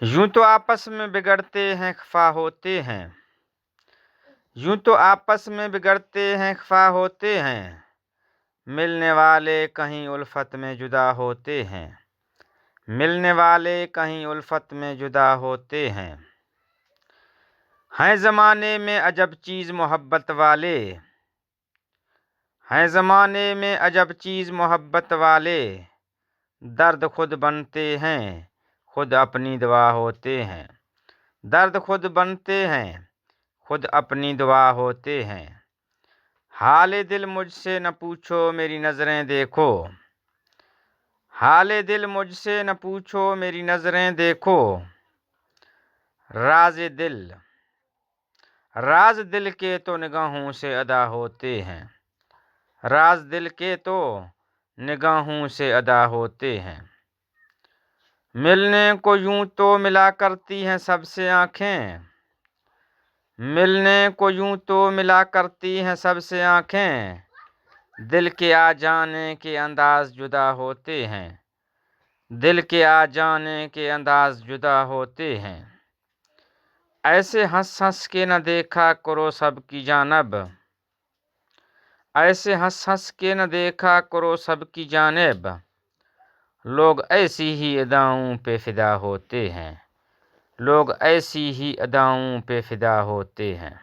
یوں تو آپس میں بگڑتے ہیں خفا ہوتے ہیں، یوں تو آپس میں بگڑتے ہیں خفا ہوتے ہیں، ملنے والے کہیں الفت میں جدا ہوتے ہیں، ملنے والے کہیں الفت میں جدا ہوتے ہیں۔ ہیں زمانے میں عجب چیز محبت والے، ہیں زمانے میں عجب چیز محبت والے، درد خود بنتے ہیں خود اپنی دوا ہوتے ہیں، درد خود بنتے ہیں خود اپنی دعا ہوتے ہیں۔ حال دل مجھ سے نہ پوچھو میری نظریں دیکھو، حال دل مجھ سے نہ پوچھو میری نظریں دیکھو، راز دل کے تو نگاہوں سے ادا ہوتے ہیں، راز دل کے تو نگاہوں سے ادا ہوتے ہیں۔ ملنے کو یوں تو ملا کرتی ہیں سب سے آنکھیں، ملنے کو یوں تو ملا کرتی ہیں سب سے آنکھیں، دل کے آ جانے کے انداز جدا ہوتے ہیں، دل کے آ جانے کے انداز جدا ہوتے ہیں۔ ایسے ہنس ہنس کے نہ دیکھا کرو سب کی جانب، ایسے ہنس ہنس کے نہ دیکھا کرو سب کی جانب، لوگ ایسی ہی اداؤں پہ فدا ہوتے ہیں، لوگ ایسی ہی اداؤں پہ فدا ہوتے ہیں۔